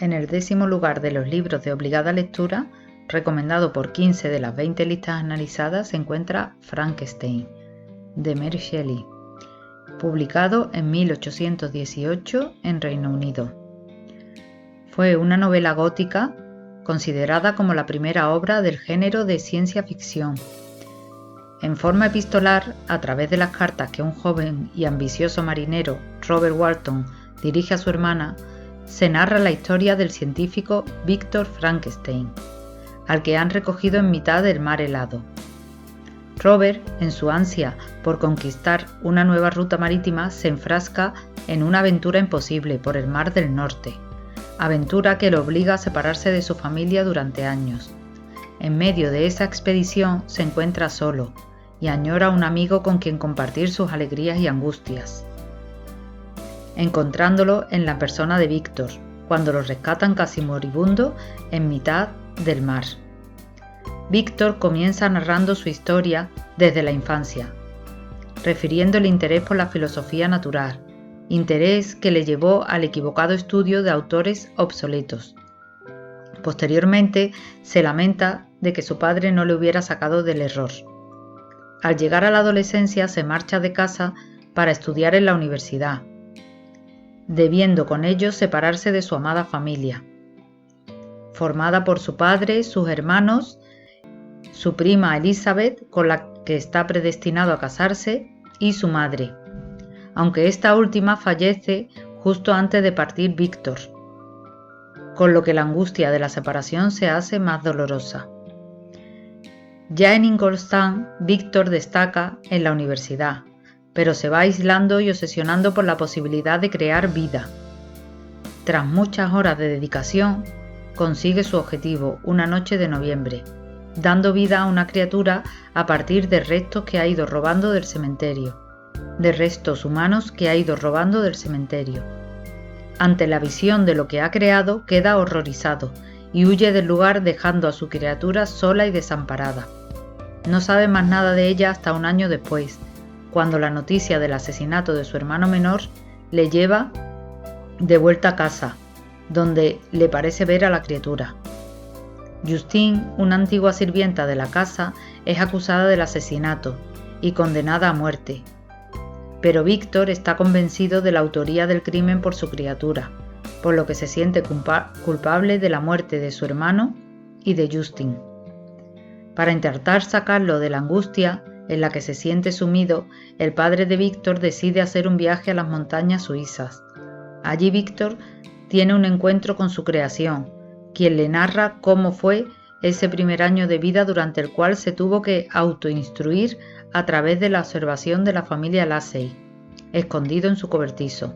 En el 10º lugar de los libros de obligada lectura, recomendado por 15 de las 20 listas analizadas, se encuentra Frankenstein, de Mary Shelley, publicado en 1818 en Reino Unido. Fue una novela gótica considerada como la primera obra del género de ciencia ficción. En forma epistolar, a través de las cartas que un joven y ambicioso marinero, Robert Walton, dirige a su hermana, se narra la historia del científico Víctor Frankenstein, al que han recogido en mitad del mar helado. Robert, en su ansia por conquistar una nueva ruta marítima, se enfrasca en una aventura imposible por el Mar del Norte, aventura que lo obliga a separarse de su familia durante años. En medio de esa expedición se encuentra solo y añora un amigo con quien compartir sus alegrías y angustias, encontrándolo en la persona de Víctor, cuando lo rescatan casi moribundo en mitad del mar. Víctor comienza narrando su historia desde la infancia, refiriendo el interés por la filosofía natural, interés que le llevó al equivocado estudio de autores obsoletos. Posteriormente, se lamenta de que su padre no le hubiera sacado del error. Al llegar a la adolescencia, se marcha de casa para estudiar en la universidad, debiendo con ello separarse de su amada familia, formada por su padre, sus hermanos, su prima Elizabeth, con la que está predestinado a casarse, y su madre, aunque esta última fallece justo antes de partir Víctor, con lo que la angustia de la separación se hace más dolorosa. Ya en Ingolstadt, Víctor destaca en la universidad, pero se va aislando y obsesionando por la posibilidad de crear vida. Tras muchas horas de dedicación, consigue su objetivo una noche de noviembre, dando vida a una criatura a partir de restos que ha ido robando del cementerio, de restos humanos que ha ido robando del cementerio. Ante la visión de lo que ha creado, queda horrorizado y huye del lugar dejando a su criatura sola y desamparada. No sabe más nada de ella hasta un año después, cuando la noticia del asesinato de su hermano menor le lleva de vuelta a casa, donde le parece ver a la criatura. Justine, una antigua sirvienta de la casa, es acusada del asesinato y condenada a muerte, pero Víctor está convencido de la autoría del crimen por su criatura, por lo que se siente culpable de la muerte de su hermano y de Justine. Para intentar sacarlo de la angustia en la que se siente sumido, el padre de Víctor decide hacer un viaje a las montañas suizas. Allí Víctor tiene un encuentro con su creación, quien le narra cómo fue ese primer año de vida durante el cual se tuvo que autoinstruir a través de la observación de la familia Lassey, escondido en su cobertizo.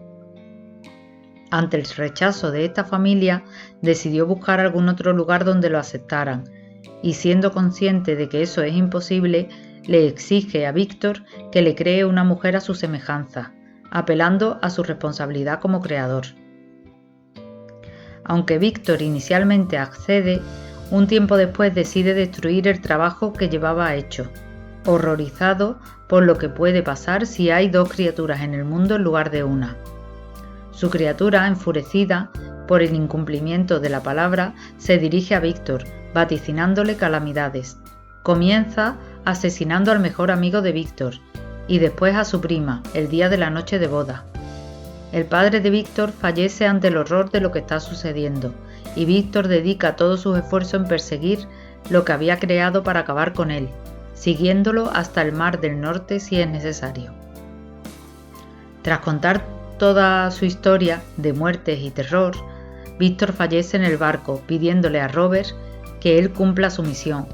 Ante el rechazo de esta familia, decidió buscar algún otro lugar donde lo aceptaran, y siendo consciente de que eso es imposible, le exige a Víctor que le cree una mujer a su semejanza, apelando a su responsabilidad como creador. Aunque Víctor inicialmente accede, un tiempo después decide destruir el trabajo que llevaba hecho, horrorizado por lo que puede pasar si hay dos criaturas en el mundo en lugar de una. Su criatura, enfurecida por el incumplimiento de la palabra, se dirige a Víctor, vaticinándole calamidades. Comienza asesinando al mejor amigo de Víctor y después a su prima, el día de la noche de boda. El padre de Víctor fallece ante el horror de lo que está sucediendo y Víctor dedica todos sus esfuerzos en perseguir lo que había creado para acabar con él, siguiéndolo hasta el Mar del Norte si es necesario. Tras contar toda su historia de muertes y terror, Víctor fallece en el barco pidiéndole a Robert que él cumpla su misión.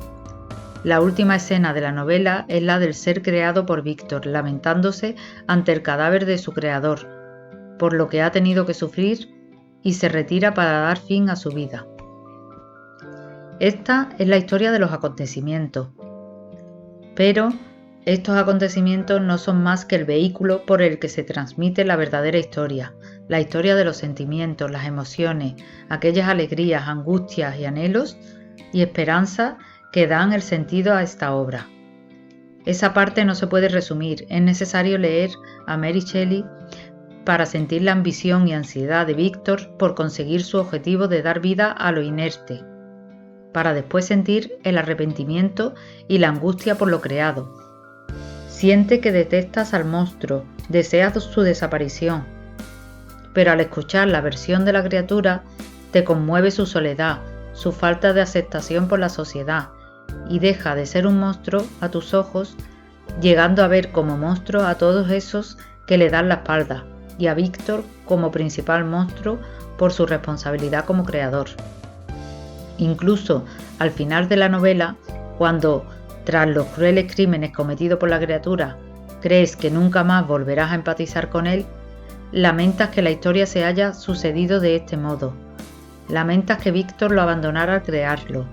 La última escena de la novela es la del ser creado por Víctor, lamentándose ante el cadáver de su creador, por lo que ha tenido que sufrir, y se retira para dar fin a su vida. Esta es la historia de los acontecimientos, pero estos acontecimientos no son más que el vehículo por el que se transmite la verdadera historia, la historia de los sentimientos, las emociones, aquellas alegrías, angustias y anhelos y esperanzas que dan el sentido a esta obra. Esa parte no se puede resumir, es necesario leer a Mary Shelley para sentir la ambición y ansiedad de Víctor por conseguir su objetivo de dar vida a lo inerte, para después sentir el arrepentimiento y la angustia por lo creado. Siente que detestas al monstruo, deseas su desaparición, pero al escuchar la versión de la criatura, te conmueve su soledad, su falta de aceptación por la sociedad, y deja de ser un monstruo a tus ojos, llegando a ver como monstruo a todos esos que le dan la espalda, y a Víctor como principal monstruo por su responsabilidad como creador. Incluso al final de la novela, cuando, tras los crueles crímenes cometidos por la criatura, crees que nunca más volverás a empatizar con él, lamentas que la historia se haya sucedido de este modo. Lamentas que Víctor lo abandonara al crearlo,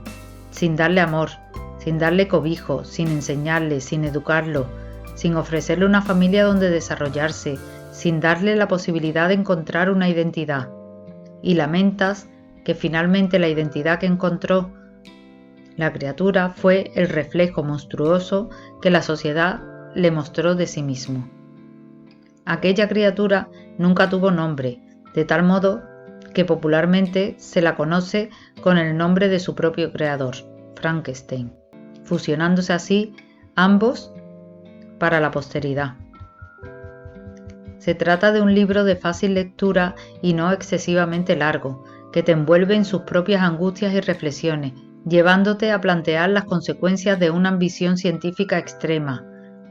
sin darle amor, sin darle cobijo, sin enseñarle, sin educarlo, sin ofrecerle una familia donde desarrollarse, sin darle la posibilidad de encontrar una identidad. Y lamentas que finalmente la identidad que encontró la criatura fue el reflejo monstruoso que la sociedad le mostró de sí mismo. Aquella criatura nunca tuvo nombre, de tal modo que popularmente se la conoce con el nombre de su propio creador, Frankenstein, fusionándose así ambos para la posteridad. Se trata de un libro de fácil lectura y no excesivamente largo, que te envuelve en sus propias angustias y reflexiones, llevándote a plantear las consecuencias de una ambición científica extrema,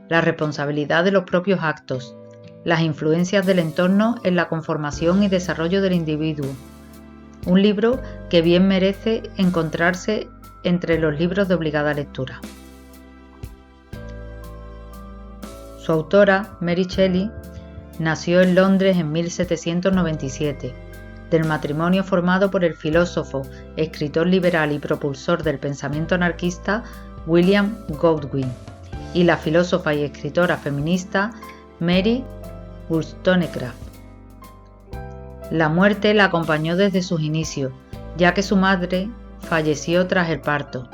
la responsabilidad de los propios actos, las influencias del entorno en la conformación y desarrollo del individuo. Un libro que bien merece encontrarse entre los libros de obligada lectura. Su autora, Mary Shelley, nació en Londres en 1797, del matrimonio formado por el filósofo, escritor liberal y propulsor del pensamiento anarquista William Godwin y la filósofa y escritora feminista Mary Wollstonecraft. La muerte la acompañó desde sus inicios, ya que su madre falleció tras el parto.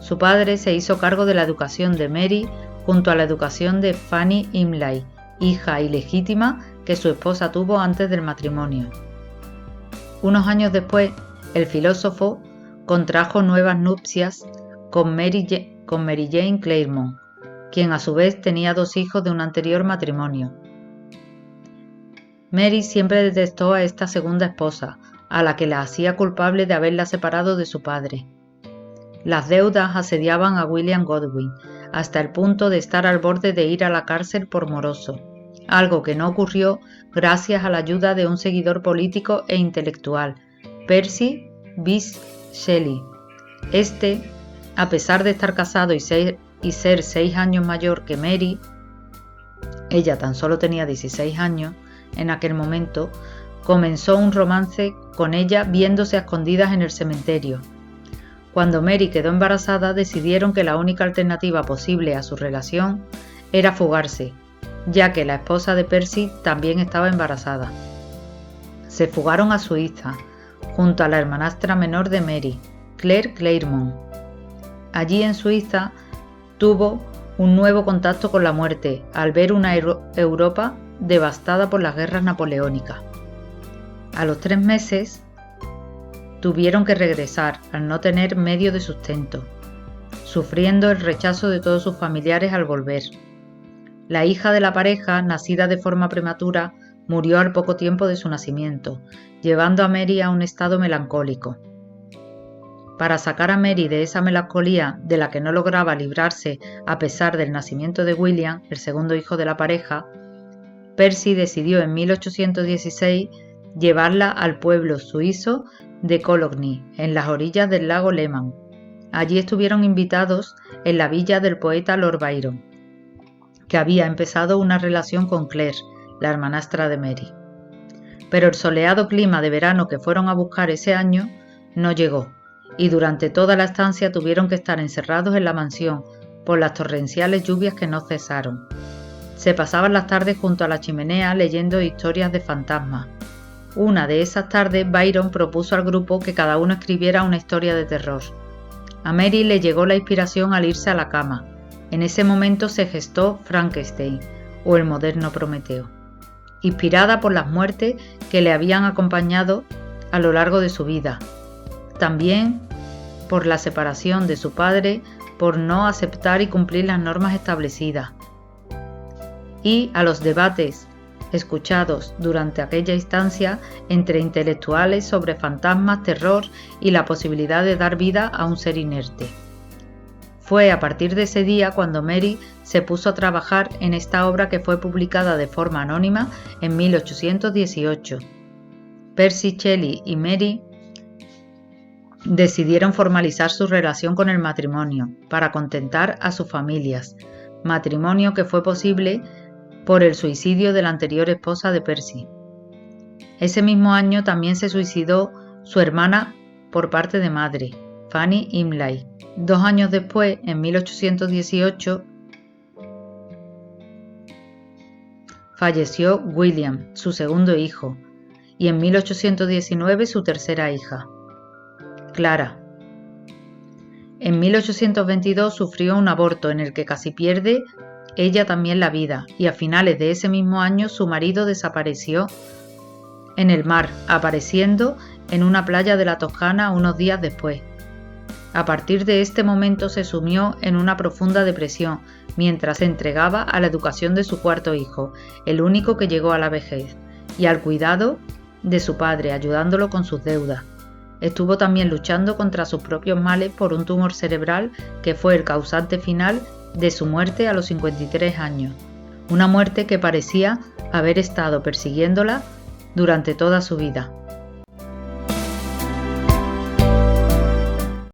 Su padre se hizo cargo de la educación de Mary junto a la educación de Fanny Imlay, hija ilegítima que su esposa tuvo antes del matrimonio. Unos años después, el filósofo contrajo nuevas nupcias con Mary Jane Clairmont, quien a su vez tenía 2 hijos de un anterior matrimonio. Mary siempre detestó a esta segunda esposa, a la que la hacía culpable de haberla separado de su padre. Las deudas asediaban a William Godwin, hasta el punto de estar al borde de ir a la cárcel por moroso, algo que no ocurrió gracias a la ayuda de un seguidor político e intelectual, Percy Bysshe Shelley. Este, a pesar de estar casado y ser 6 años mayor que Mary, ella tan solo tenía 16 años en aquel momento, comenzó un romance con ella viéndose a escondidas en el cementerio. Cuando Mary quedó embarazada, decidieron que la única alternativa posible a su relación era fugarse, ya que la esposa de Percy también estaba embarazada. Se fugaron a Suiza, junto a la hermanastra menor de Mary, Claire Clairmont. Allí en Suiza tuvo un nuevo contacto con la muerte al ver una Europa devastada por las guerras napoleónicas. A los 3 meses tuvieron que regresar al no tener medio de sustento, sufriendo el rechazo de todos sus familiares al volver. La hija de la pareja, nacida de forma prematura, murió al poco tiempo de su nacimiento, llevando a Mary a un estado melancólico. Para sacar a Mary de esa melancolía de la que no lograba librarse a pesar del nacimiento de William, el segundo hijo de la pareja, Percy decidió en 1816 llevarla al pueblo suizo de Cologne, en las orillas del lago Léman. Allí estuvieron invitados en la villa del poeta Lord Byron, que había empezado una relación con Claire, la hermanastra de Mary. Pero el soleado clima de verano que fueron a buscar ese año no llegó, y durante toda la estancia tuvieron que estar encerrados en la mansión por las torrenciales lluvias que no cesaron. Se pasaban las tardes junto a la chimenea leyendo historias de fantasmas. Una de esas tardes, Byron propuso al grupo que cada uno escribiera una historia de terror. A Mary le llegó la inspiración al irse a la cama. En ese momento se gestó Frankenstein, o el moderno Prometeo. inspirada por las muertes que le habían acompañado a lo largo de su vida. También por la separación de su padre por no aceptar y cumplir las normas establecidas. Y a los debates escuchados durante aquella instancia entre intelectuales sobre fantasmas, terror y la posibilidad de dar vida a un ser inerte. Fue a partir de ese día cuando Mary se puso a trabajar en esta obra que fue publicada de forma anónima en 1818. Percy Shelley y Mary decidieron formalizar su relación con el matrimonio para contentar a sus familias, matrimonio que fue posible por el suicidio de la anterior esposa de Percy. Ese mismo año también se suicidó su hermana por parte de madre, Fanny Imlay. 2 años después, en 1818, falleció William, su segundo hijo, y en 1819 su tercera hija, Clara. En 1822 sufrió un aborto en el que casi pierde ella también la vida, y a finales de ese mismo año su marido desapareció en el mar, apareciendo en una playa de la Toscana unos días después. A partir de este momento se sumió en una profunda depresión mientras se entregaba a la educación de su cuarto hijo, el único que llegó a la vejez, y al cuidado de su padre, ayudándolo con sus deudas. Estuvo también luchando contra sus propios males por un tumor cerebral que fue el causante final de su muerte a los 53 años, una muerte que parecía haber estado persiguiéndola durante toda su vida.